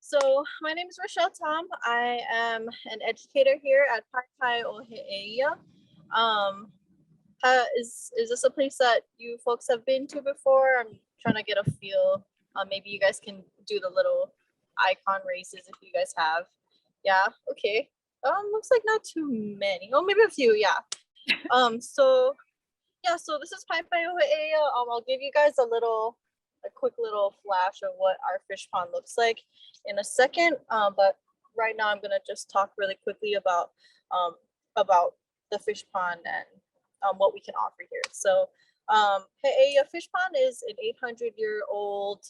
So my name is Rochelle Tom. I am an educator here at Pai Ohe'eia. Um, is this a place that you folks have been to before? I'm trying to get a feel. Maybe you guys can do the little icon races if you guys have. Yeah, okay. Looks like not too many. Oh, maybe a few. Yeah. So yeah, so this is Pai Ohe'eia. I'll give you guys a quick little flash of what our fish pond looks like in a second. But right now I'm gonna just talk really quickly um, about the fish pond and what we can offer here. So He'eia Fish Pond is an 800-year-old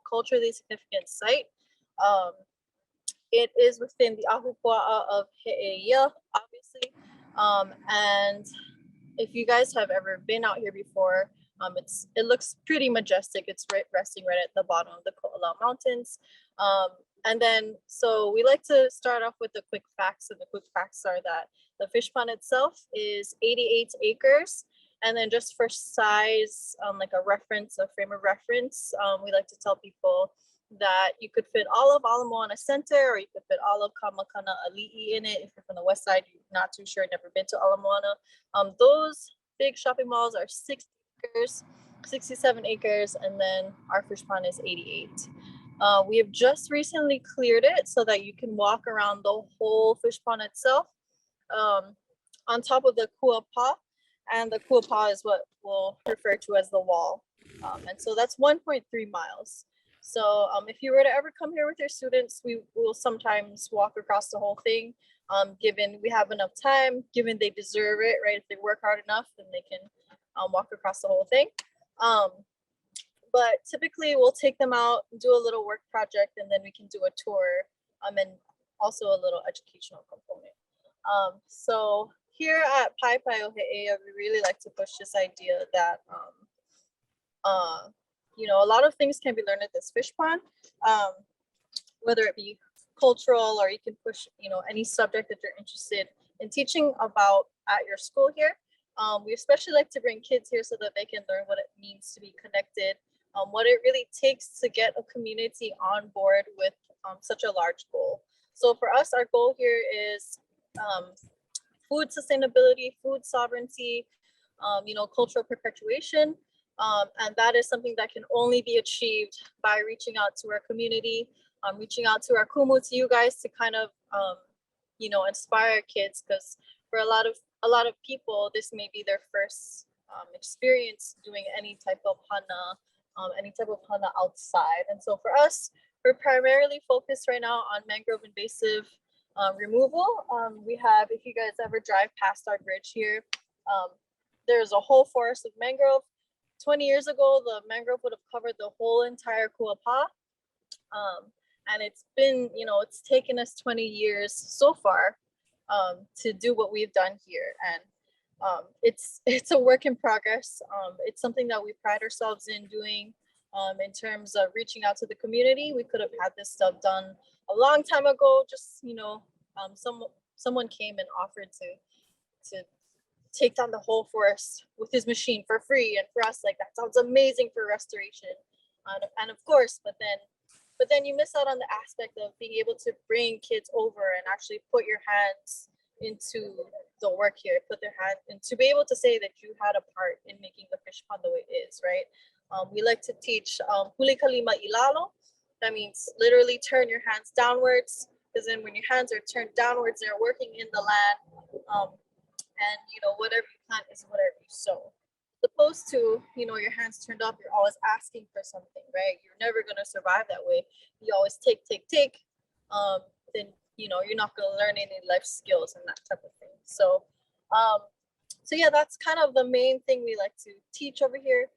culturally significant site. Um, it is within the Ahupua'a of He'eia, obviously, and if you guys have ever been out here before, it looks pretty majestic. It's resting right at the bottom of the Ko'olau Mountains. And then, so we like to start off with the quick facts, and the quick facts are that the fish pond itself is 88 acres. And then just for size, like a reference, a frame of reference, we like to tell people that you could fit all of Ala Moana Center, or you could fit all of Kamakana Ali'i in it. If you're from the west side, you're not too sure, never been to Ala Moana. Those big shopping malls are 60 acres, 67 acres, and then our fish pond is 88. We have just recently cleared it so that you can walk around the whole fish pond itself, on top of the kuapa, and the kuapa is what we'll refer to as the wall. And so that's 1.3 miles. So if you were to ever come here with your students, we will sometimes walk across the whole thing, given we have enough time, given they deserve it, right? If they work hard enough, then they can walk across the whole thing. But typically we'll take them out, do a little work project, and then we can do a tour, and also a little educational component. So here at Pai Ohe'eia, we really like to push this idea that a lot of things can be learned at this fish pond, whether it be cultural, or you can push, any subject that you're interested in teaching about at your school here. We especially like to bring kids here so that they can learn what it means to be connected, what it really takes to get a community on board with such a large goal. So for us, our goal here is food sustainability, food sovereignty, cultural perpetuation. And that is something that can only be achieved by reaching out to our community, reaching out to our kumu, to you guys, to kind of, inspire kids, because for a lot of people, this may be their first experience doing any type of hana outside. And so for us, we're primarily focused right now on mangrove invasive removal. We have, if you guys ever drive past our bridge here, there's a whole forest of mangrove. 20 years ago, the mangrove would have covered the whole entire Kuapa. And it's been, it's taken us 20 years so far to do what we've done here. And it's a work in progress. It's something that we pride ourselves in doing in terms of reaching out to the community. We could have had this stuff done a long time ago. Just, someone came and offered to take down the whole forest with his machine for free, and for us, like, that sounds amazing for restoration, and of course, but then you miss out on the aspect of being able to bring kids over and actually put your hands into the work here, put their hand, and to be able to say that you had a part in making the fish pond the way it is, right? We like to teach huli kalima ilalo. That means literally turn your hands downwards, because then when your hands are turned downwards, they're working in the land. And whatever you plant is whatever you sow. Opposed to your hands turned up, you're always asking for something, right? You're never going to survive that way. You always take. Then you're not going to learn any life skills and that type of thing. So yeah, that's kind of the main thing we like to teach over here.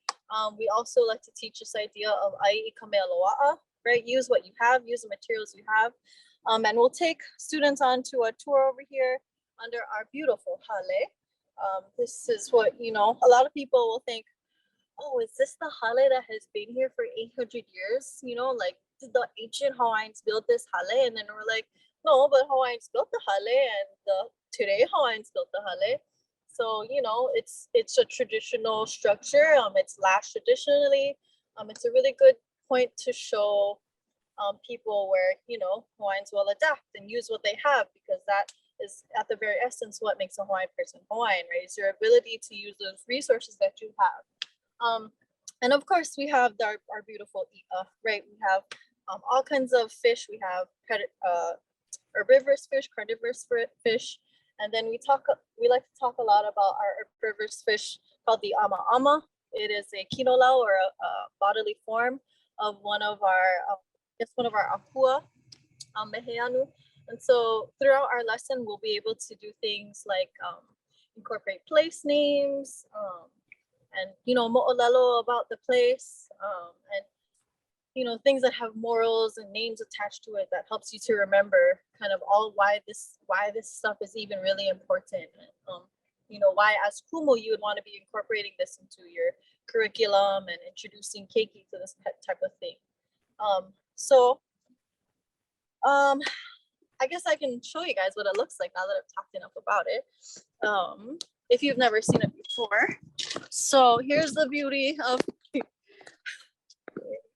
We also like to teach this idea of ai kamea loa'a, right? Use what you have, use the materials you have. And we'll take students on to a tour over here under our beautiful hale. This is what, a lot of people will think, oh, is this the hale that has been here for 800 years? Like, did the ancient Hawaiians build this hale? And then we're like, no, but Hawaiians built the hale, and today Hawaiians built the hale. So, it's a traditional structure. It's lashed traditionally. It's a really good point to show people where, you know, Hawaiians will adapt and use what they have, because that is at the very essence what makes a Hawaiian person Hawaiian, right? It's your ability to use those resources that you have. And of course, we have our beautiful i'a, right? We have all kinds of fish. We have herbivorous fish, carnivorous fish, and then we like to talk a lot about our herbivorous fish called the ama. It is a kinolau, or a bodily form of one of our akua, meheanu. And so throughout our lesson, we'll be able to do things like incorporate place names, and, you know, mo'olelo about the place, and, you know, things that have morals and names attached to it that helps you to remember kind of all why this stuff is even really important. You know, why as kumu you would want to be incorporating this into your curriculum and introducing keiki to this type of thing. I guess I can show you guys what it looks like now that I've talked enough about it. If you've never seen it before. So here's the beauty of,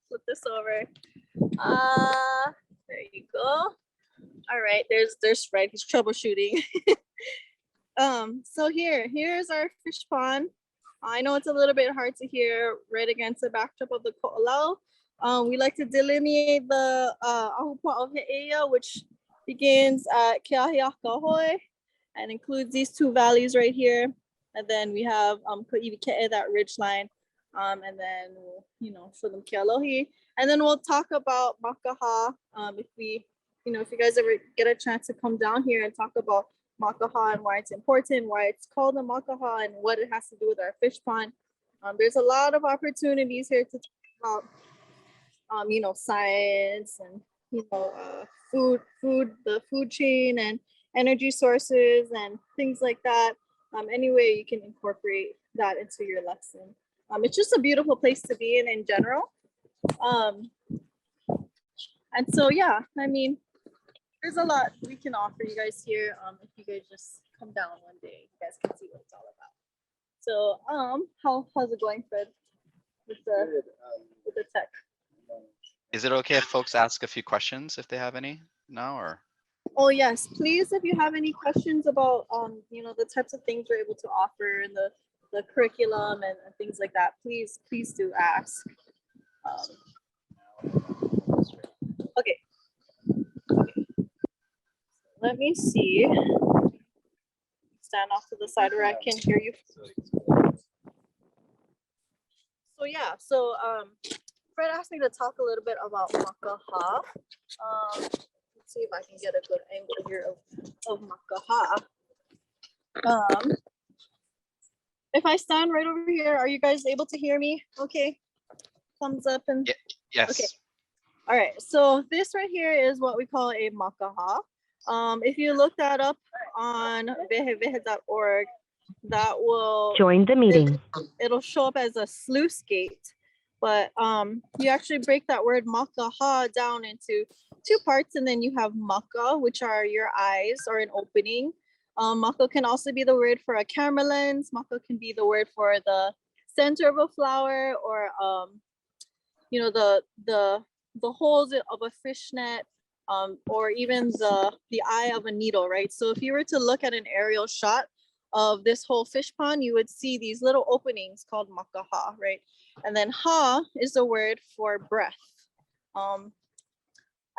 flip this over. There you go. All right, there's Fred, he's troubleshooting. So here's our fish pond. I know it's a little bit hard to hear right against the backdrop of the ko'olau. We like to delineate the ahupua of He'eia, which begins at Keahiakahoi and includes these two valleys right here. And then we have Ko'ivike'e, that ridge line. And then, you know, show them Kealohi. And then we'll talk about Makaha. If you guys ever get a chance to come down here and talk about Makaha and why it's important, why it's called a Makaha, and what it has to do with our fish pond. There's a lot of opportunities here to talk about, you know, science and, you know, the food chain and energy sources and things like that. Any way you can incorporate that into your lesson. It's just a beautiful place to be in general. And so, yeah, I mean, there's a lot we can offer you guys here. If you guys just come down one day, you guys can see what it's all about. So, how's it going, Fred, with the tech? Is it okay if folks ask a few questions if they have any now, or? Oh yes, please. If you have any questions about you know, the types of things we're able to offer and the curriculum and things like that, please do ask. Okay. Let me see. Stand off to the side where I can hear you. So yeah, Fred asked me to talk a little bit about Makaha. Let's see if I can get a good angle here of Makaha. If I stand right over here, are you guys able to hear me? Okay. Thumbs up and yes. Okay. All right. So this right here is what we call a Makaha. If you look that up on vehevehe.org, that will join the meeting. It'll show up as a sluice gate, but you actually break that word makaha down into two parts, and then you have maka, which are your eyes or an opening. Maka can also be the word for a camera lens. Maka can be the word for the center of a flower, or you know, the holes of a fish net, or even the eye of a needle, right? So if you were to look at an aerial shot of this whole fish pond, you would see these little openings called makaha, right? And then ha is the word for breath.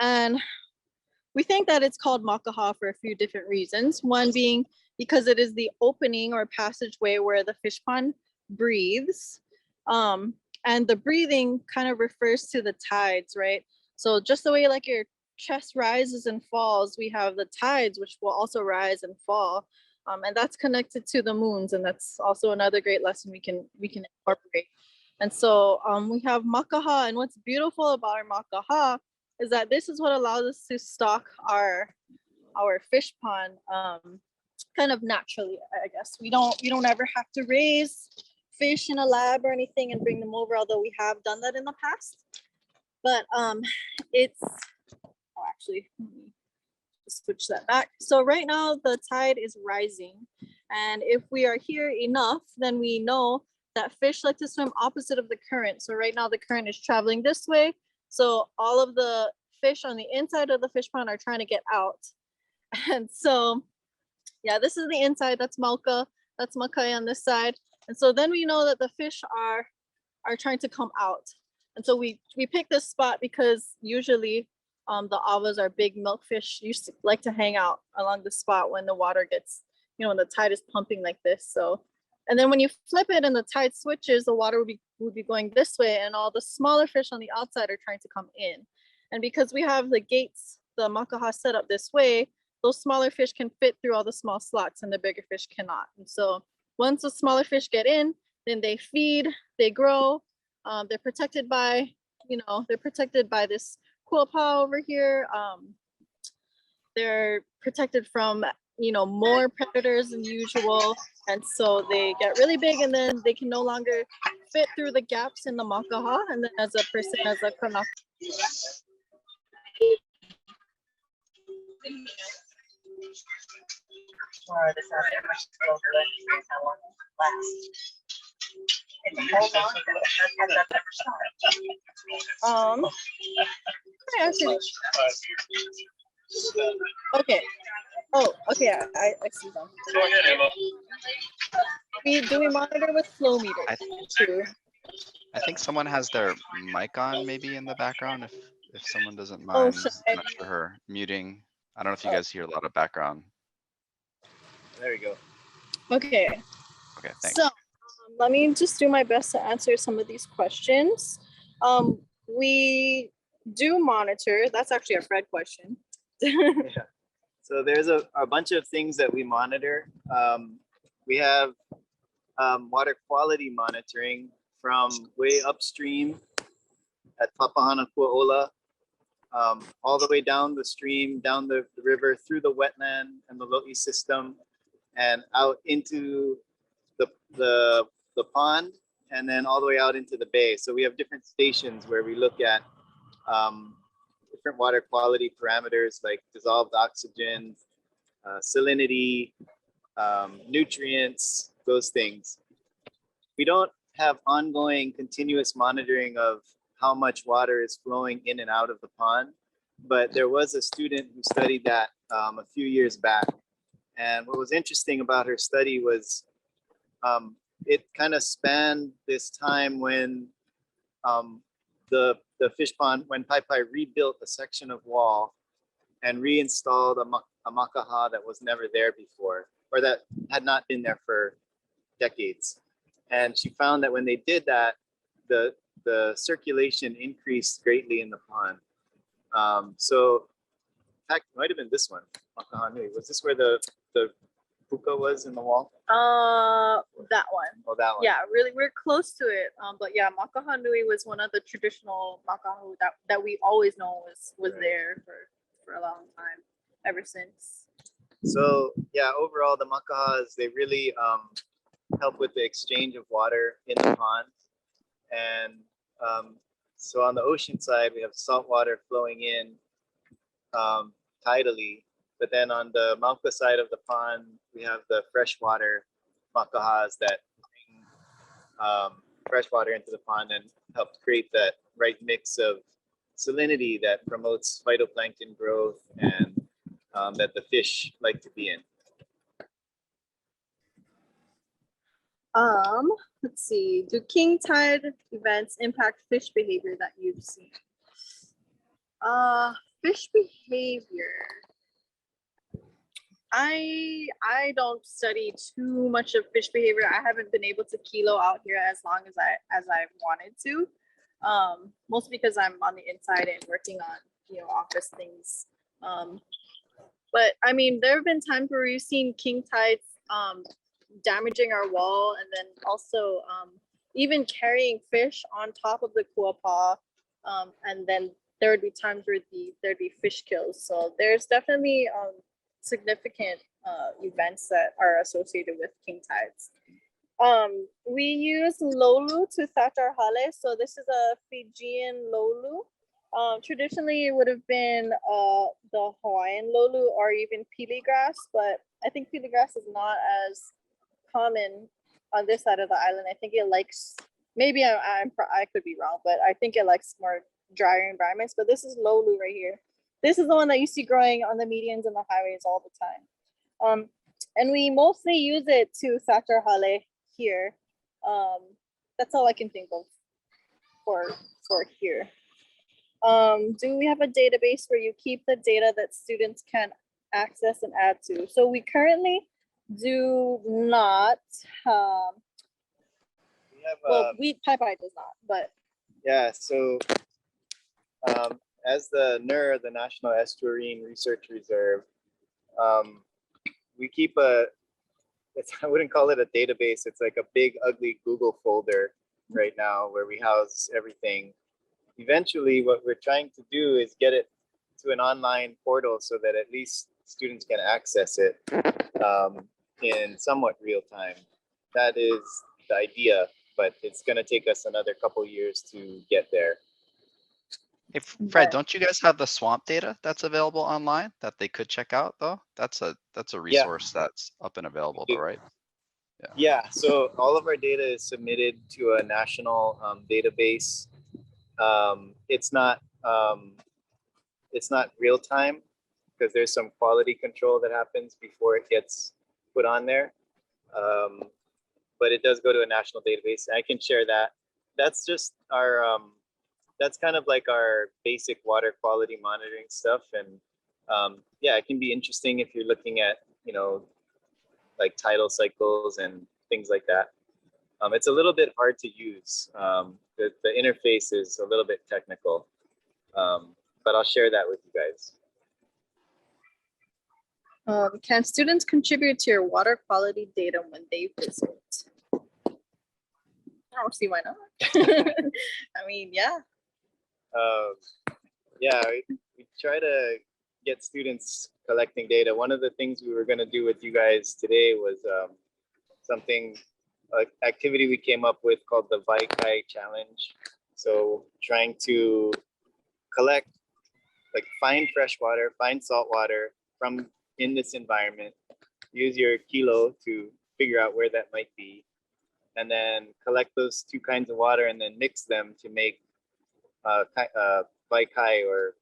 And we think that it's called makaha for a few different reasons. One being because it is the opening or passageway where the fish pond breathes. And the breathing kind of refers to the tides, right? So just the way like your chest rises and falls, we have the tides, which will also rise and fall. And that's connected to the moons. And that's also another great lesson we can incorporate. And so we have makaha, and what's beautiful about our makaha is that this is what allows us to stock our fish pond kind of naturally, I guess. We don't ever have to raise fish in a lab or anything and bring them over, although we have done that in the past. But actually, let me just switch that back. So right now the tide is rising, and if we are here enough, then we know that fish like to swim opposite of the current. So right now the current is traveling this way. So all of the fish on the inside of the fish pond are trying to get out. And so, yeah, this is the inside. That's Malka. That's Makai on this side. And so then we know that the fish are trying to come out. And so we pick this spot because usually the avas are big milkfish used to like to hang out along the spot when the water gets, when the tide is pumping like this. So, and then when you flip it and the tide switches, the water would be going this way, and all the smaller fish on the outside are trying to come in. And because we have the gates, the makaha set up this way, those smaller fish can fit through all the small slots and the bigger fish cannot. And so once the smaller fish get in, then they feed, they grow. They're protected by, they're protected by this kuapa over here. They're protected from, more predators than usual. And so they get really big, and then they can no longer fit through the gaps in the makaha. And then as a person, as a kanaka, or this has how much longer and how long it lasts. And how long has that ever started? I actually, okay. Oh, okay. I see them. Do we monitor with flow meter too? I think someone has their mic on maybe in the background. If someone doesn't Oh, mind, sure. I'm not sure her muting. I don't know if you guys hear a lot of background. There we go. Okay. Okay, thanks. So let me just do my best to answer some of these questions. We do monitor. That's actually a Fred question. Yeah. So there's a bunch of things that we monitor. We have water quality monitoring from way upstream at Papahana Kuaola, all the way down the stream, down the river, through the wetland and the Lo'i system, and out into the pond, and then all the way out into the bay. So we have different stations where we look at different water quality parameters like dissolved oxygen, salinity, nutrients, those things. We don't have ongoing continuous monitoring of how much water is flowing in and out of the pond, but there was a student who studied that a few years back. And what was interesting about her study was it kind of spanned this time when the fish pond, when Pai Pai rebuilt a section of wall and reinstalled a makaha that was never there before, or that had not been there for decades. And she found that when they did that, the circulation increased greatly in the pond. So in fact, it might have been this one, Makaha Nui. Was this where the puka was in the wall? That one. Oh, that one. Yeah, really, we're close to it. But yeah, Makaha Nui was one of the traditional makahu that we always know was there for a long time, ever since. So yeah, overall the makahas, they really help with the exchange of water in the pond. And so on the ocean side, we have salt water flowing in tidally. But then on the Mauka side of the pond, we have the freshwater makahas that bring fresh water into the pond and help create that right mix of salinity that promotes phytoplankton growth and that the fish like to be in. Let's see. Do king tide events impact fish behavior that you've seen? Fish behavior. I don't study too much of fish behavior. I haven't been able to kilo out here as long as I wanted to. Mostly because I'm on the inside and working on office things. But I mean, there have been times where we've seen king tides damaging our wall, and then also even carrying fish on top of the kuapa, and then there would be times where there'd be fish kills. So there's definitely significant events that are associated with king tides. We use lolu to thatch our hale. So this is a Fijian lolu. Traditionally, it would have been the Hawaiian lolu or even pili grass, but I think pili grass is not as common on this side of the island. I think it likes, maybe I could be wrong, but I think it likes more drier environments, but this is Lolu right here. This is the one that you see growing on the medians and the highways all the time. And we mostly use it to factor hale here. That's all I can think of for here. Do we have a database where you keep the data that students can access and add to? So we currently do not. We have, Well, PyPy does not, but yeah, so as the NER, the National Estuarine Research Reserve, we keep I wouldn't call it a database. It's like a big, ugly Google folder right now where we house everything. Eventually, what we're trying to do is get it to an online portal so that at least students can access it in somewhat real time. That is the idea, but it's going to take us another couple years to get there. Hey, Fred, don't you guys have the swamp data that's available online that they could check out though? That's a resource that's up and available though, right? Yeah, so all of our data is submitted to a national database. It's not real time because there's some quality control that happens before it gets put on there. But it does go to a national database. I can share that. That's just our that's kind of like our basic water quality monitoring stuff. And yeah, it can be interesting if you're looking at, you know, like tidal cycles and things like that. It's a little bit hard to use. The interface is a little bit technical, but I'll share that with you guys. Can students contribute to your water quality data when they visit? I don't see why not. I mean, yeah. Yeah, we try to get students collecting data. One of the things we were going to do with you guys today was something, activity we came up with called the Vaikai Challenge. So trying to collect, like find fresh water, find salt water from in this environment, use your kilo to figure out where that might be, and then collect those two kinds of water and then mix them to make Vaikai or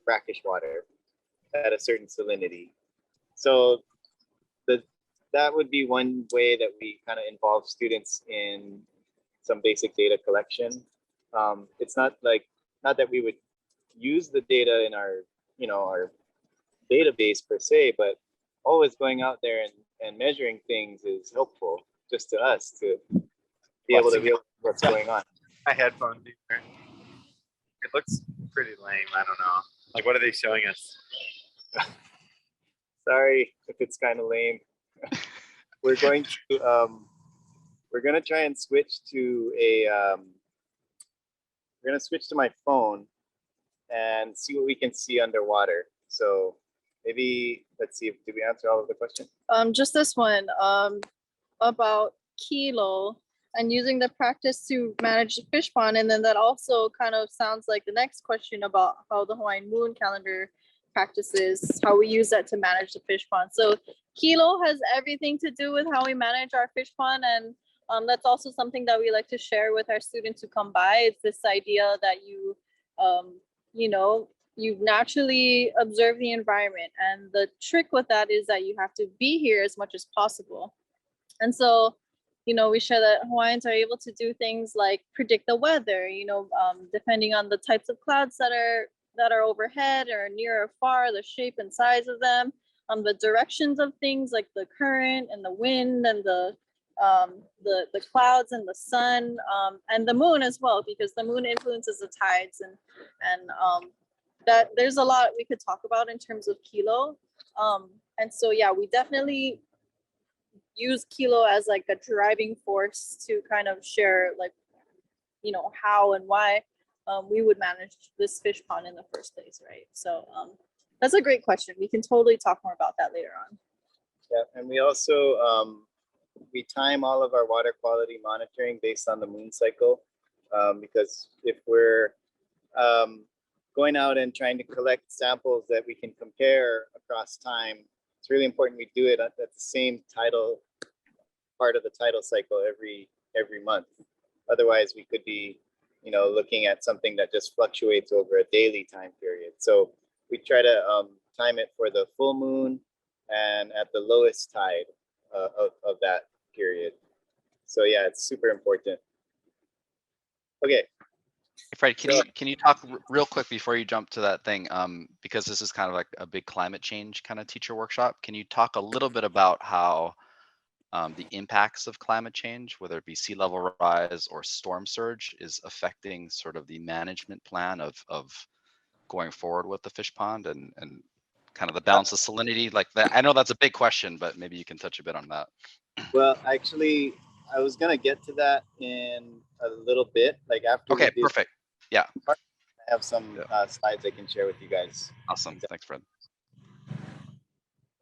brackish water at a certain salinity. So that would be one way that we kind of involve students in some basic data collection. It's not that we would use the data in our, you know, our database per se, but always going out there and measuring things is helpful just to us to be able to realize what's going on. My headphones here. It looks pretty lame. I don't know. Like, what are they showing us? Sorry if it's kind of lame. We're going to try and switch to we're going to switch to my phone and see what we can see underwater. So maybe let's see, did we answer all of the questions? Just this one about kilo and using the practice to manage the fish pond, and then that also kind of sounds like the next question about how the Hawaiian moon calendar practices, how we use that to manage the fish pond. So kilo has everything to do with how we manage our fish pond, and that's also something that we like to share with our students who come by. It's this idea that you know, you naturally observe the environment, and the trick with that is that you have to be here as much as possible. And so, you know, we share that Hawaiians are able to do things like predict the weather, you know, depending on the types of clouds that are overhead or near or far, the shape and size of them, the directions of things like the current and the wind and the clouds and the sun, and the moon as well, because the moon influences the tides, and that there's a lot we could talk about in terms of kilo. And so, yeah, we definitely use kilo as like a driving force to kind of share, like, you know, how and why we would manage this fish pond in the first place, right? So that's a great question. We can totally talk more about that later on. Yeah, and we also we time all of our water quality monitoring based on the moon cycle, because if we're going out and trying to collect samples that we can compare across time, it's really important we do it at the same part of the tidal cycle every month. Otherwise, we could be looking at something that just fluctuates over a daily time period. So we try to time it for the full moon and at the lowest tide of that period. So yeah, it's super important. Okay. Fred, can you talk real quick before you jump to that thing? Because this is kind of like a big climate change kind of teacher workshop. Can you talk a little bit about how the impacts of climate change, whether it be sea level rise or storm surge, is affecting sort of the management plan of going forward with the fish pond and kind of the balance of salinity like that? I know that's a big question, but maybe you can touch a bit on that. Well, actually, I was gonna get to that in a little bit, like after. Okay, perfect. Yeah. I have some slides I can share with you guys. Awesome. Thanks, Fred.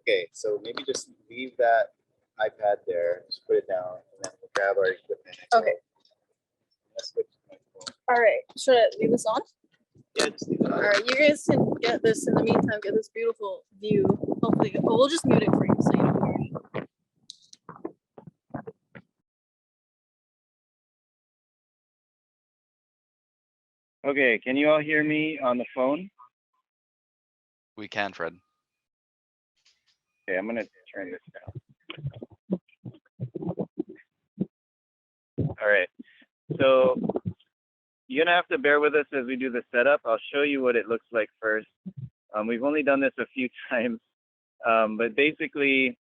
Okay, so maybe just leave that iPad there, just put it down, and then we'll grab our equipment. Okay. Let's switch to my phone. All right, should I leave this on? Yeah, just leave it on. All right, you guys can get this in the meantime, get this beautiful view. Hopefully, oh, we'll just mute it for you so you don't hear me. Okay, can you all hear me on the phone? We can, Fred. Okay, I'm gonna turn this down. All right, so you're gonna have to bear with us as we do the setup. I'll show you what it looks like first. We've only done this a few times, but basically,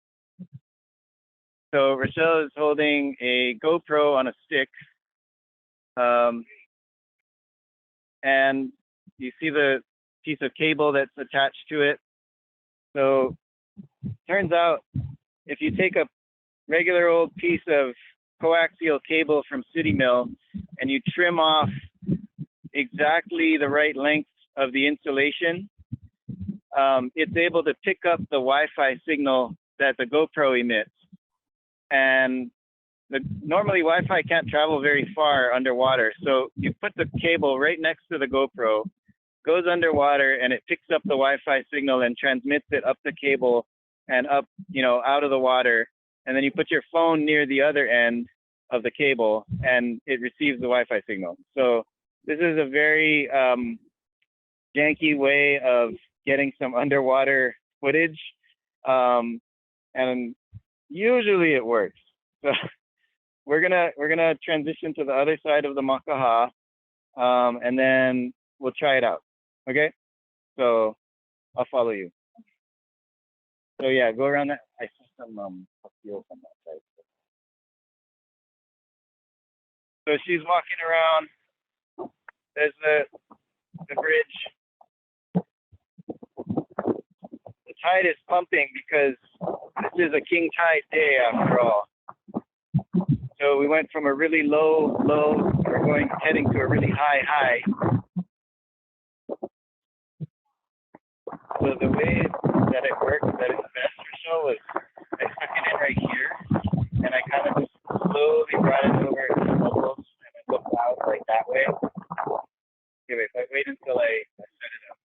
so Rochelle is holding a GoPro on a stick, and you see the piece of cable that's attached to it. So turns out if you take a regular old piece of coaxial cable from City Mill and you trim off exactly the right length of the insulation, it's able to pick up the Wi-Fi signal that the GoPro emits. And normally Wi-Fi can't travel very far underwater. So you put the cable right next to the GoPro, goes underwater, and it picks up the Wi-Fi signal and transmits it up the cable and up, out of the water. And then you put your phone near the other end of the cable and it receives the Wi-Fi signal. So this is a very janky way of getting some underwater footage. And usually it works. So we're gonna transition to the other side of the Makaha, and then we'll try it out. Okay? So I'll follow you. So yeah, go around that. I see some fuel from that side. So she's walking around. There's the bridge. The tide is pumping because this is a king tide day after all. So we went from a really low, we're heading to a really high. So the way that it worked, that it's best or so, was I stuck it in right here, and I kind of just slowly brought it over to the bubbles, and it looked out like that way. Okay, wait until I set it up.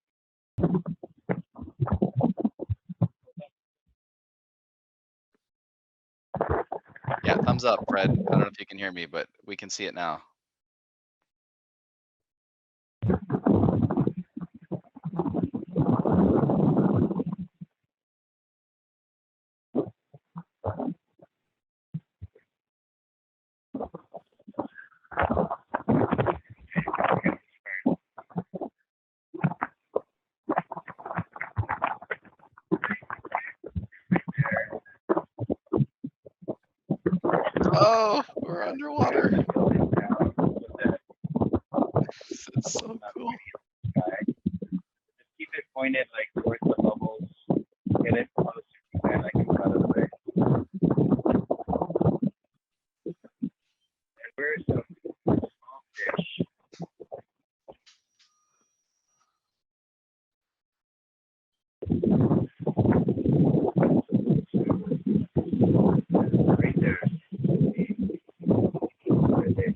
Yeah, thumbs up, Fred. I don't know if you can hear me, but we can see it now. Oh, we're underwater. It's so cool. Just keep it pointed like towards the bubbles. Get it closer and I can cut it away. And where's some small fish? Right there. Right there.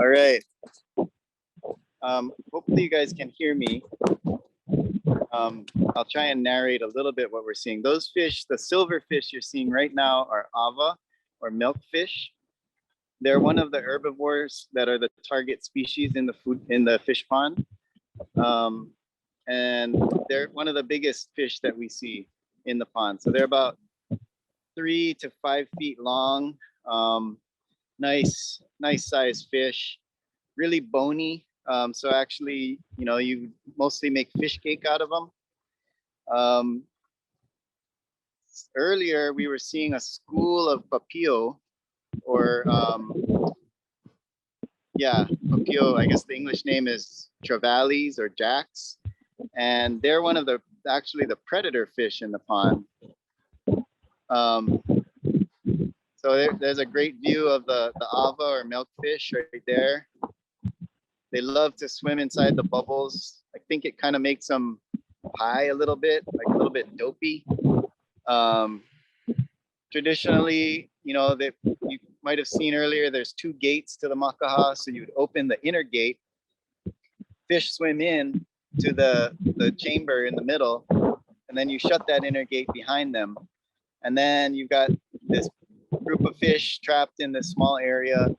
All right. Hopefully you guys can hear me. I'll try and narrate a little bit what we're seeing. Those fish, the silver fish you're seeing right now are ava or milkfish. They're one of the herbivores that are the target species in the fish pond. And they're one of the biggest fish that we see in the pond. So they're about 3 to 5 feet long. Nice size fish, really bony. So actually, you mostly make fish cake out of them. Earlier, we were seeing a school of papio, or papio. I guess the English name is trevallies or jacks, and they're one of the predator fish in the pond. So there's a great view of the ava or milkfish right there. They love to swim inside the bubbles. I think it kind of makes them high a little bit, like a little bit dopey. Traditionally, that you might have seen earlier, there's 2 gates to the makaha. So you would open the inner gate, fish swim in to the chamber in the middle, and then you shut that inner gate behind them. And then you've got this group of fish trapped in this small area.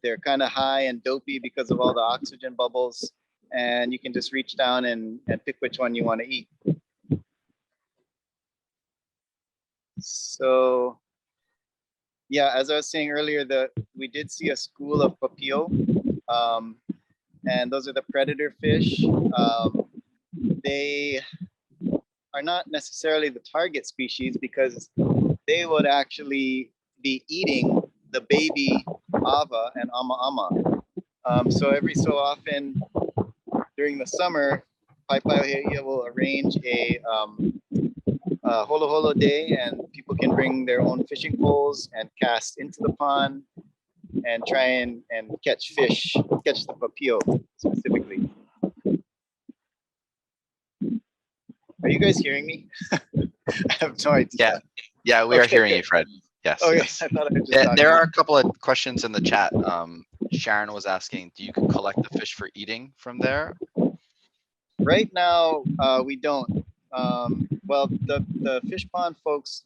They're kind of high and dopey because of all the oxygen bubbles. And you can just reach down and pick which one you want to eat. So, yeah, as I was saying earlier, we did see a school of papio. And those are the predator fish. They are not necessarily the target species because they would actually be eating the baby ava and ama. So every so often during the summer, Paipaioheia will arrange a holo holo day, and people can bring their own fishing poles and cast into the pond and try and catch the papio specifically. Are you guys hearing me? I have no idea. Yeah, we are Okay, hearing good. you, Fred. Yes. Okay, yes. I thought I was just There are talking. a couple of questions in the chat. Sharon was asking, do you collect the fish for eating from there? Right now, we don't. Well, the fish pond folks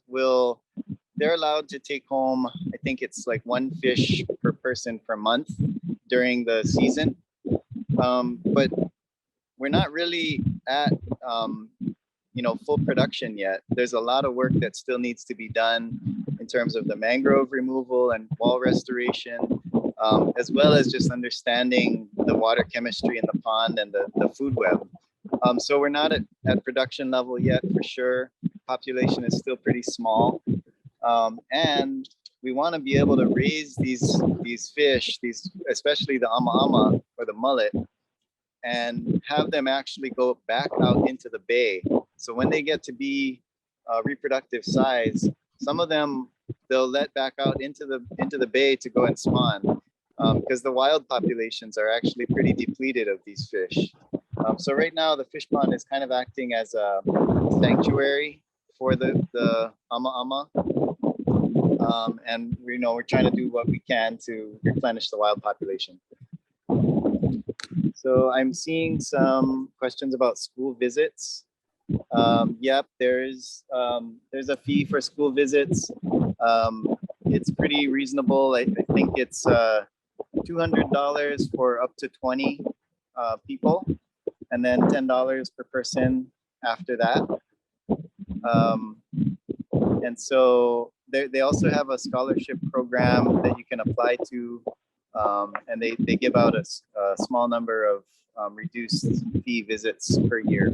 they're allowed to take home, I think it's like 1 fish per person per month during the season. But we're not really at, full production yet. There's a lot of work that still needs to be done in terms of the mangrove removal and wall restoration, as well as just understanding the water chemistry in the pond and the food web. So we're not at production level yet for sure. Population is still pretty small. And we want to be able to raise these fish, especially the ama or the mullet, and have them actually go back out into the bay. So when they get to be reproductive size, some of them they'll let back out into the bay to go and spawn, because the wild populations are actually pretty depleted of these fish. So right now the fish pond is kind of acting as a sanctuary for the ama. And we're trying to do what we can to replenish the wild population. So I'm seeing some questions about school visits. Yep, there's a fee for school visits. It's pretty reasonable. I think it's $200 for up to 20 people, and then $10 per person after that. And so they also have a scholarship program that you can apply to, and they give out a small number of reduced fee visits per year.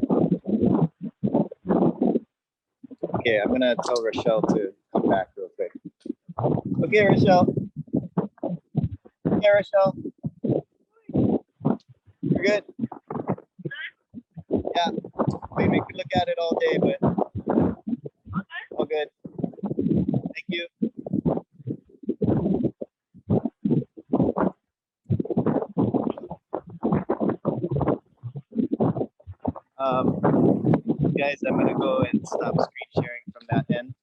Okay, I'm gonna tell Rochelle to come back real quick. Okay, Rochelle. Yeah, Rochelle. You're good. Yeah, we could look at it all day, but all good. Thank you. Guys, I'm gonna go and stop screen sharing from that end.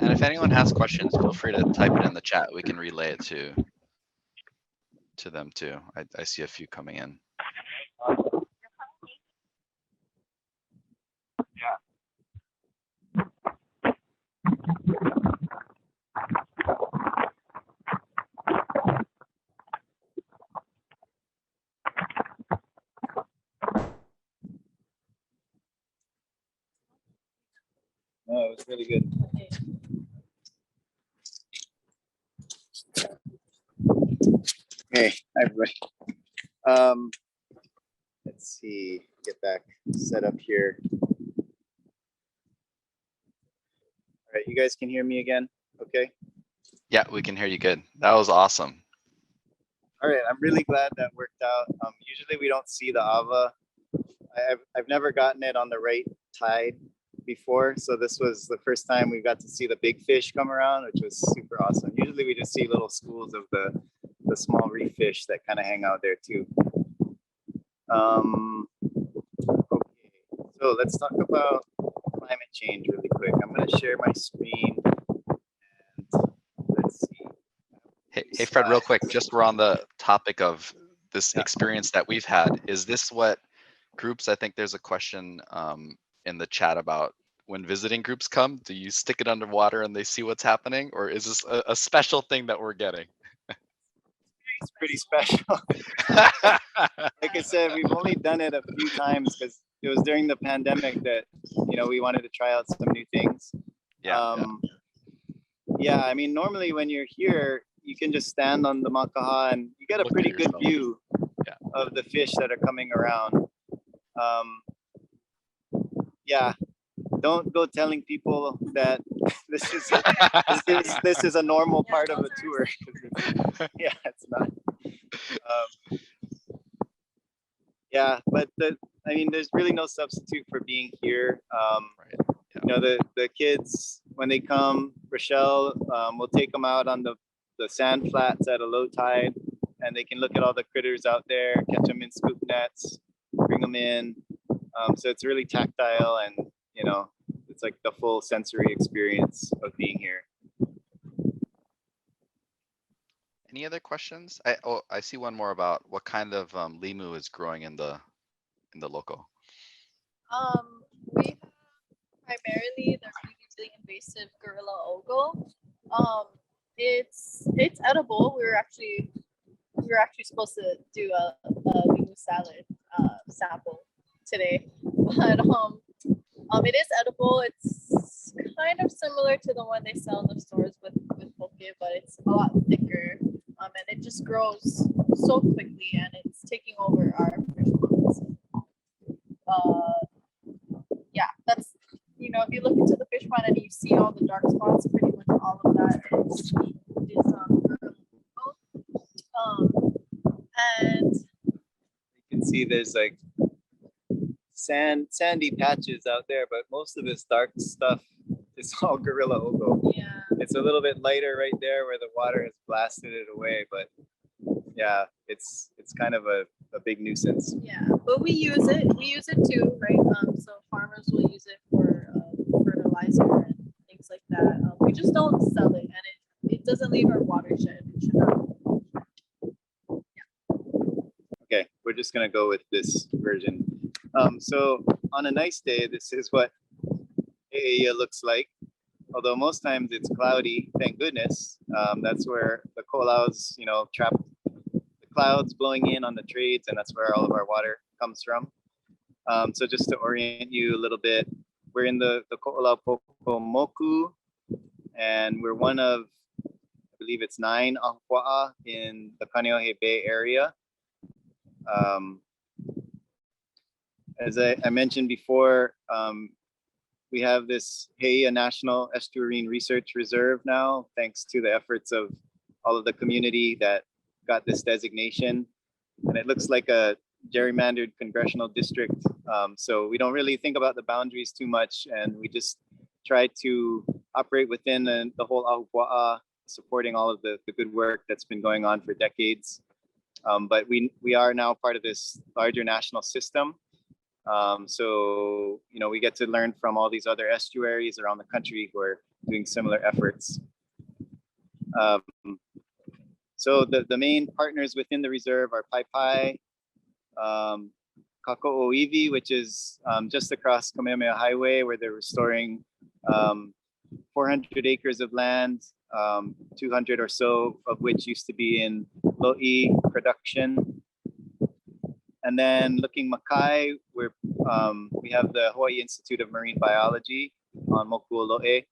And if anyone has questions, feel free to type it in the chat. We can relay it to them too. I see a few coming in. No, it was really good. Hey, hi everybody. Let's see, get back set up here. All right, you guys can hear me again? Okay. Yeah, we can hear you good. That was awesome. All right, I'm really glad that worked out. Usually we don't see the Ava. I've never gotten it on the right tide before, so this was the first time we got to see the big fish come around, which was super awesome. Usually we just see little schools of the small reef fish that kind of hang out there too. Okay, so let's talk about climate change really quick. I'm going to share my screen and let's see. Hey Fred, real quick, just we're on the topic of this Yeah. experience that we've had. Is this what groups, I think there's a question in the chat about when visiting groups come, do you stick it underwater and they see what's happening? Or is this a special thing that we're getting? It's pretty special. Like I said, we've only done it a few times because it was during the pandemic that, you know, we wanted to try out some new things. Yeah, I mean, normally when you're here, you can just stand on the makaha and you get a Look at pretty good yourself. view Yeah. of the fish that are coming around. Yeah, don't go telling people that this is a normal part of a tour. Yeah, it's not. Yeah, but I mean, there's really no substitute for being here. Right. Yeah. You know, the kids, when they come, Rochelle will take them out on the sand flats at a low tide, and they can look at all the critters out there, catch them in scoop nets, bring them in. So it's really tactile, and you know, it's like the full sensory experience of being here. Any other questions? I see one more about what kind of limu is growing in the local. We have primarily the previously invasive gorilla ogle. It's edible. We were actually supposed to do a limu salad sample today, but it is edible. It's kind of similar to the one they sell in the stores with poke, but it's a lot thicker. And it just grows so quickly, and it's taking over our fish ponds. Yeah, that's, you know, if you look into the fish pond and you see all the dark spots, pretty much all of that is and You can see there's like sandy patches out there, but most of this dark stuff is all gorilla ogle. yeah. It's a little bit lighter right there where the water has blasted it away, but yeah, it's kind of a big nuisance. Yeah, but we use it too, right? So farmers will use it for fertilizer and things like that. We just don't sell it, and it doesn't leave our watershed. It should not. Okay, we're just gonna go with this version. So on a nice day, this is what He'eia looks like. Although most times it's cloudy, thank goodness. That's where the ko'olaus, you know, trap the clouds blowing in on the trades, and that's where all of our water comes from. So just to orient you a little bit, we're in the Ko'olau Pokomoku, and we're one of, I believe it's 9 ahupua'a in the Kaneohe Bay area. As I mentioned before, we have this He'eia National Estuarine Research Reserve now, thanks to the efforts of all of the community that got this designation. And it looks like a gerrymandered congressional district. So we don't really think about the boundaries too much, and we just try to operate within the whole ahupua'a, supporting all of the good work that's been going on for decades. But we are now part of this larger national system. So, you know, we get to learn from all these other estuaries around the country who are doing similar efforts. Um, so the main partners within the reserve are Pai Pai, Kaka'oiwi, which is just across Kamehameha Highway, where they're restoring 400 acres of land, 200 or so of which used to be in lo'i production. And then looking Makai, we have the Hawaii Institute of Marine Biology on Moku'olo'e,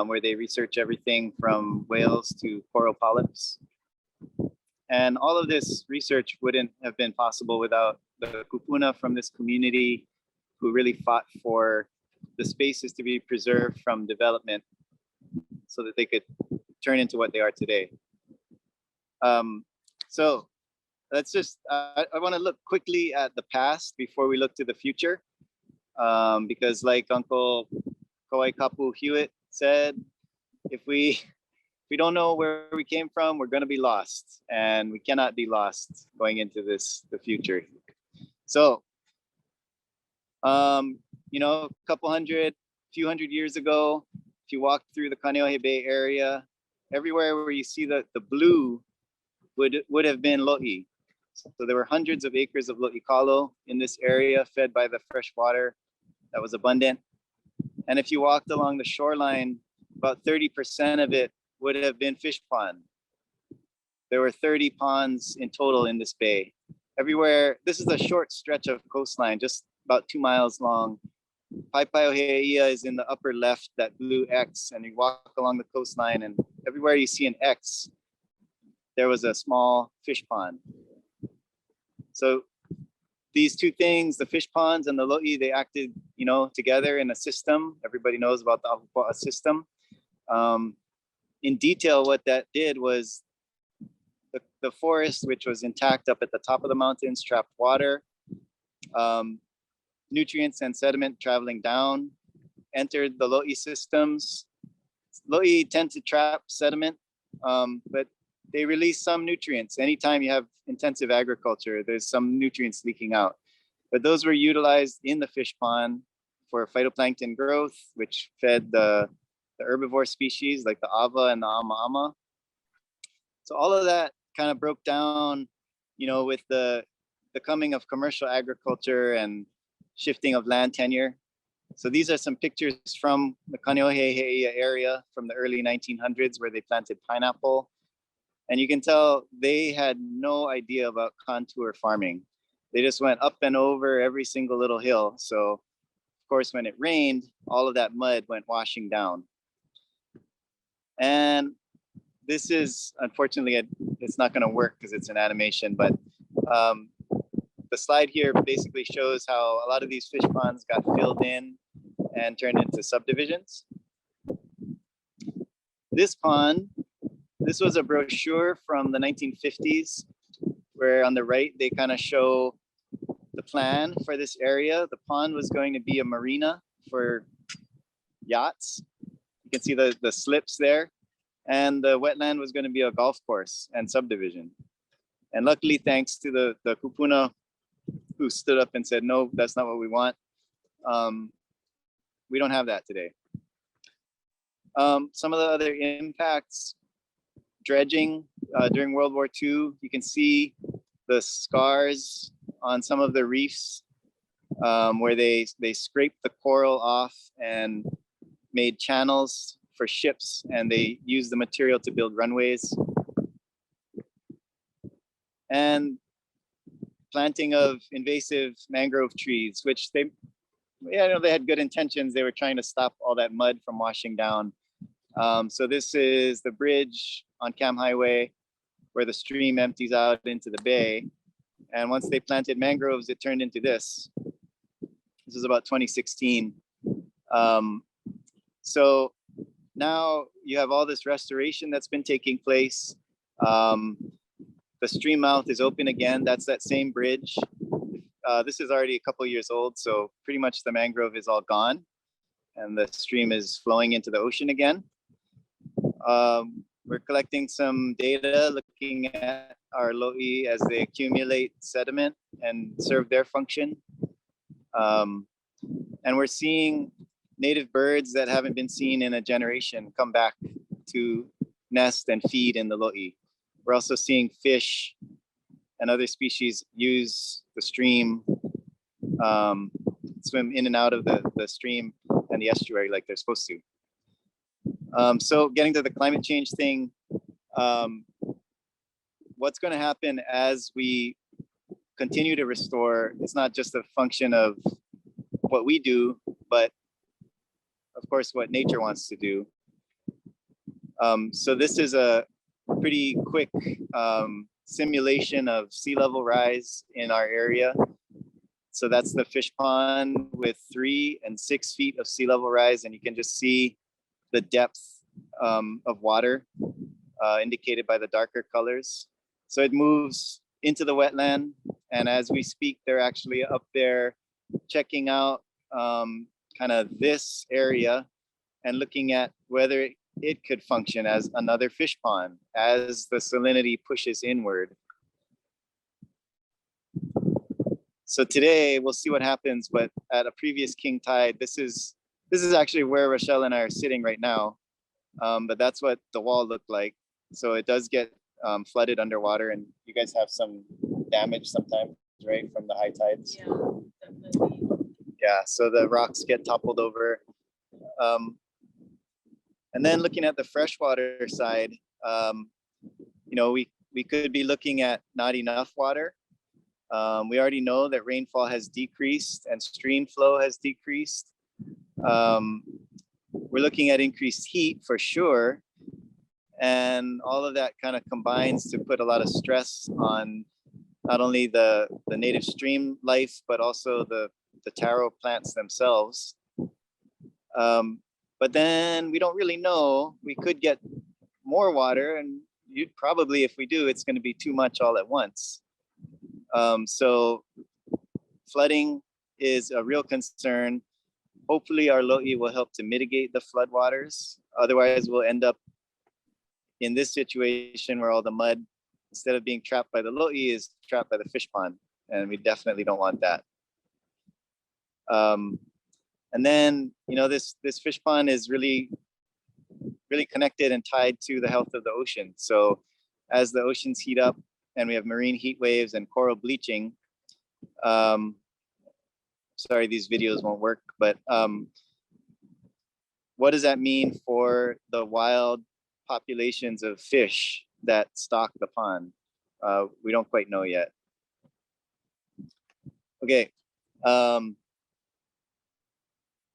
where they research everything from whales to coral polyps. And all of this research wouldn't have been possible without the kupuna from this community who really fought for the spaces to be preserved from development so that they could turn into what they are today. So let's just, I want to look quickly at the past before we look to the future. Because like Uncle Kawai Kapu Hewitt said, if we don't know where we came from, we're going to be lost, and we cannot be lost going into the future. So, you know, few hundred years ago, if you walk through the Kaneohe Bay area, everywhere where you see the blue would have been lo'i. So there were hundreds of acres of lo'i kalo in this area, fed by the fresh water that was abundant. And if you walked along the shoreline, about 30% of it would have been fish pond. There were 30 ponds in total in this bay. Everywhere, this is a short stretch of coastline, just about 2 miles long. Paipai'oheia is in the upper left, that blue X, and you walk along the coastline, and everywhere you see an X, there was a small fish pond. So these two things, the fish ponds and the lo'i, they acted, you know, together in a system. Everybody knows about the Ahupua'a system. In detail, what that did was the forest, which was intact up at the top of the mountains, trapped water, nutrients and sediment traveling down, entered the lo'i systems. Lo'i tend to trap sediment, but they release some nutrients. Anytime you have intensive agriculture, there's some nutrients leaking out. But those were utilized in the fish pond for phytoplankton growth, which fed the herbivore species like the ava and the ama. So all of that kind of broke down, you know, with the coming of commercial agriculture and shifting of land tenure. So these are some pictures from the Kaneohe area from the early 1900s where they planted pineapple. And you can tell they had no idea about contour farming. They just went up and over every single little hill. So of course, when it rained, all of that mud went washing down. And this is, unfortunately, it's not going to work because it's an animation, but the slide here basically shows how a lot of these fish ponds got filled in and turned into subdivisions. This pond, this was a brochure from the 1950s, where on the right, they kind of show the plan for this area. The pond was going to be a marina for yachts. You can see the slips there. And the wetland was going to be a golf course and subdivision. And luckily, thanks to the kupuna who stood up and said, no, that's not what we want. We don't have that today. Some of the other impacts, dredging during World War II, you can see the scars on some of the reefs where they scraped the coral off and made channels for ships, and they used the material to build runways. And planting of invasive mangrove trees, which they had good intentions. They were trying to stop all that mud from washing down. So this is the bridge on Cam Highway where the stream empties out into the bay. And once they planted mangroves, it turned into this. This is about 2016. So now you have all this restoration that's been taking place. The stream mouth is open again. That's that same bridge. This is already a couple years old, so pretty much the mangrove is all gone and the stream is flowing into the ocean again. We're collecting some data, looking at our lo'i as they accumulate sediment and serve their function. And we're seeing native birds that haven't been seen in a generation come back to nest and feed in the lo'i. We're also seeing fish and other species use the stream, swim in and out of the stream and the estuary like they're supposed to. So getting to the climate change thing, what's going to happen as we continue to restore, it's not just a function of what we do, but of course what nature wants to do. So this is a pretty quick simulation of sea level rise in our area. So that's the fish pond with 3 and 6 feet of sea level rise, and you can just see the depth of water indicated by the darker colors. So it moves into the wetland, and as we speak, they're actually up there checking out kind of this area and looking at whether it could function as another fish pond as the salinity pushes inward. So today we'll see what happens, but at a previous king tide, this is actually where Rochelle and I are sitting right now. But that's what the wall looked like. So it does get flooded underwater, and you guys have some damage sometimes, right, from the high tides. Yeah, definitely. Yeah, so the rocks get toppled over. And then looking at the freshwater side, you know, we could be looking at not enough water. We already know that rainfall has decreased and stream flow has decreased. We're looking at increased heat for sure. And all of that kind of combines to put a lot of stress on not only the native stream life, but also the taro plants themselves. But then we don't really know. We could get more water, and you'd probably, if we do, it's going to be too much all at once. So flooding is a real concern. Hopefully our lo'i will help to mitigate the floodwaters. Otherwise, we'll end up in this situation where all the mud, instead of being trapped by the lo'i, is trapped by the fish pond. And we definitely don't want that. And then, you know, this fish pond is really connected and tied to the health of the ocean. So as the oceans heat up and we have marine heat waves and coral bleaching, sorry, these videos won't work, but what does that mean for the wild populations of fish that stock the pond? We don't quite know yet. Okay.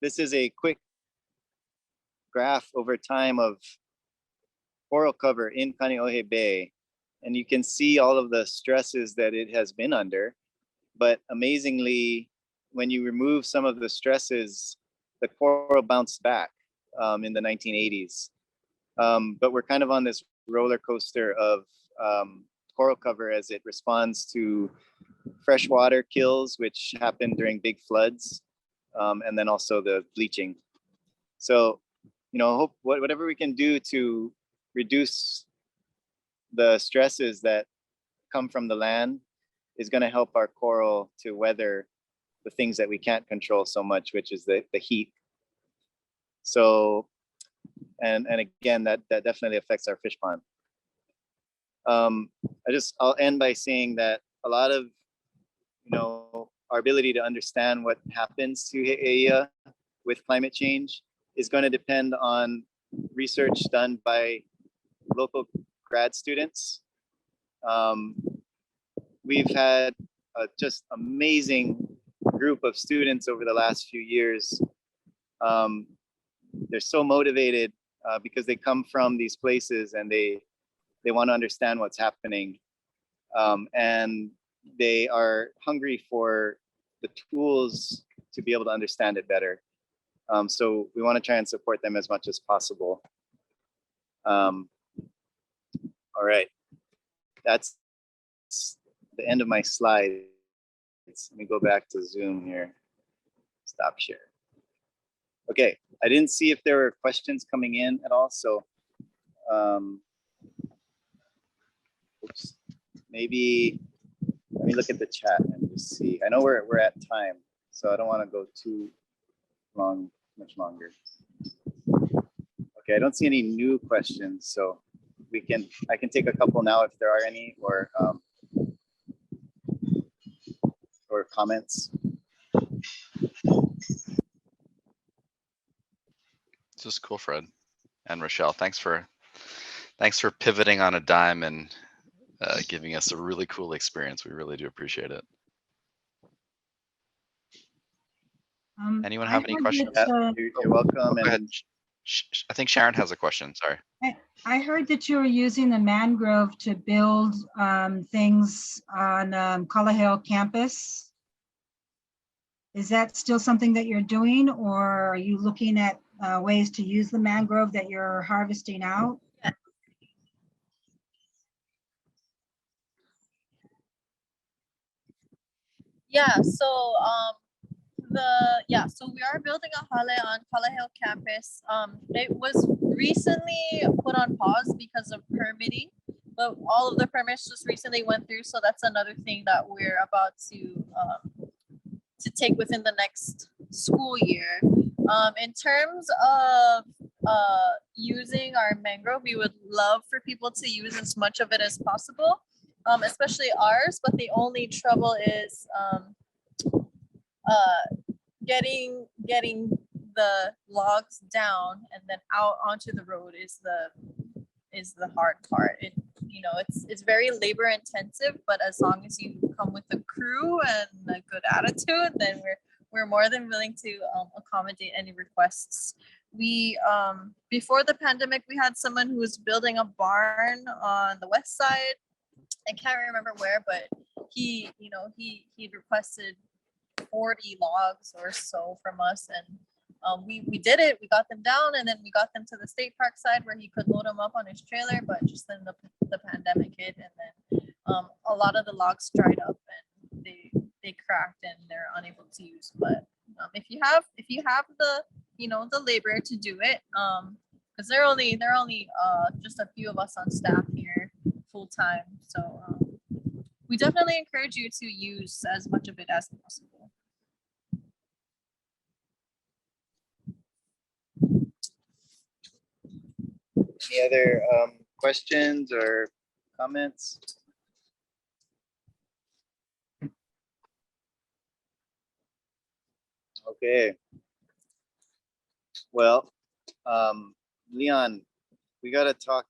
This is a quick graph over time of coral cover in Kaneohe Bay. And you can see all of the stresses that it has been under. But amazingly, when you remove some of the stresses, the coral bounced back in the 1980s. But we're kind of on this roller coaster of coral cover as it responds to freshwater kills, which happened during big floods, and then also the bleaching. So, you know, whatever we can do to reduce the stresses that come from the land is going to help our coral to weather the things that we can't control so much, which is the heat. So, and again, that definitely affects our fish pond. I'll end by saying that a lot of, you know, our ability to understand what happens to He'eia with climate change is going to depend on research done by local grad students. We've had a just amazing group of students over the last few years. They're so motivated because they come from these places and they want to understand what's happening. And they are hungry for the tools to be able to understand it better. So we want to try and support them as much as possible. All right, that's the end of my slides. Let me go back to Zoom here. Stop share. Okay, I didn't see if there were questions coming in at all, so oops. Maybe let me look at the chat and just see. I know we're at time, so I don't want to go too much longer. Okay, I don't see any new questions, so I can take a couple now if there are any, or comments. This is cool, Fred and Rochelle. Thanks for pivoting on a dime and giving us a really cool experience. We really do appreciate it. Anyone have any questions? You're welcome. Go ahead. And I think Sharon has a question. Sorry. I heard that you were using the mangrove to build things on Color campus. Is that still something that you're doing, or are you looking at ways to use the mangrove that you're harvesting out? Yeah, so so we are building a hale on Kalaheo campus. It was recently put on pause because of permitting, but all of the permits just recently went through, so that's another thing that we're about to take within the next school year. In terms of using our mangrove, we would love for people to use as much of it as possible, especially ours, but the only trouble is getting the logs down and then out onto the road is the hard part. It's very labor intensive, but as long as you come with a crew and a good attitude, then we're more than willing to accommodate any requests. We before the pandemic, we had someone who was building a barn on the west side. I can't remember where, but he requested 40 logs or so from us, and we did it. We got them down, and then we got them to the state park side where he could load them up on his trailer. But just then the pandemic hit, and then a lot of the logs dried up and they cracked and they're unable to use. But if you have the the labor to do it, because there are only just a few of us on staff here full time, so we definitely encourage you to use as much of it as possible. any other questions or comments? Okay. Well, Leon, we got to talk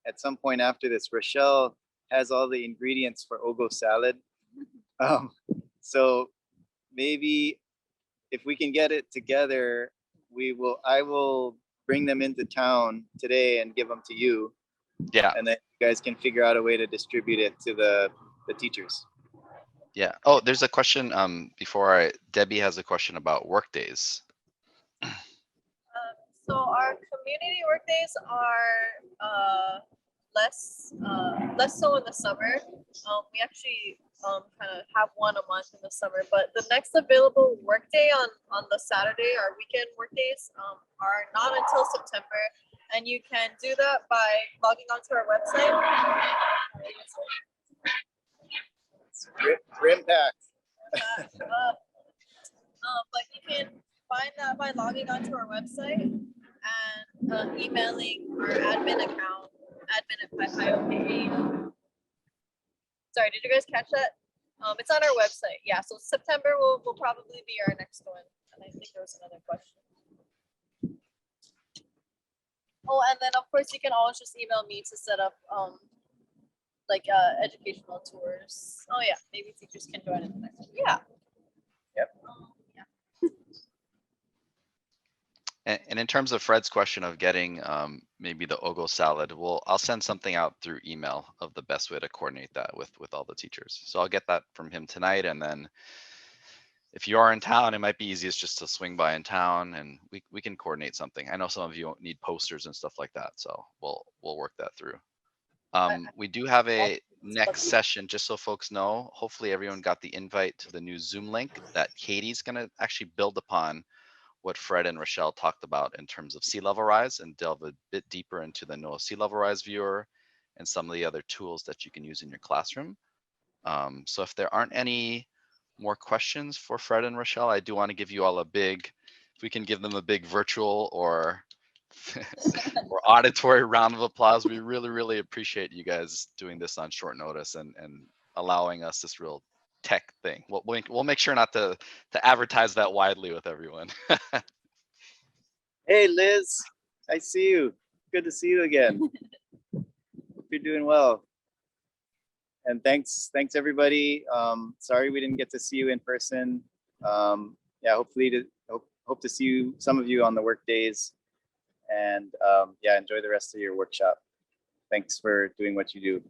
at some point after this. Rochelle has all the ingredients for ogo salad. So maybe if we can get it together, I will bring them into town today and give them to you. Yeah. And then you guys can figure out a way to distribute it to the teachers. Yeah. Oh, there's a question. Debbie has a question about work days. So our community work days are less so in the summer. We actually kind of have one a month in the summer, but the next available work day on the Saturday, our weekend work days, are not until September, and you can do that by logging onto our website. Rim pack. But you can find that by logging onto our website and emailing our admin account, admin@PiPiOPA. Sorry, did you guys catch that? It's on our website. Yeah, so September will probably be our next one. And I think there was another question. Oh, and then of course you can always just email me to set up educational tours. Oh yeah, maybe teachers can join in the next one. Yeah. Yep. And in terms of Fred's question of getting maybe the ogo salad, I'll send something out through email of the best way to coordinate that with all the teachers. So I'll get that from him tonight, and then if you are in town, it might be easiest just to swing by in town, and we can coordinate something. I know some of you need posters and stuff like that, so we'll work that through. We do have a next session, just so folks know. Hopefully everyone got the invite to the new Zoom link that Katie's going to actually build upon what Fred and Rochelle talked about in terms of sea level rise, and delve a bit deeper into the NOAA sea level rise viewer and some of the other tools that you can use in your classroom. So if there aren't any more questions for Fred and Rochelle, I do want to give you all a big, if we can give them a big virtual or or auditory round of applause. We really, really appreciate you guys doing this on short notice and allowing us this real tech thing. We'll make sure not to advertise that widely with everyone. Hey, Liz, I see you. Good to see you again. Hope you're doing well. And thanks everybody. Sorry we didn't get to see you in person. Yeah, hopefully hope to see you, some of you on the work days. And yeah, enjoy the rest of your workshop. Thanks for doing what you do.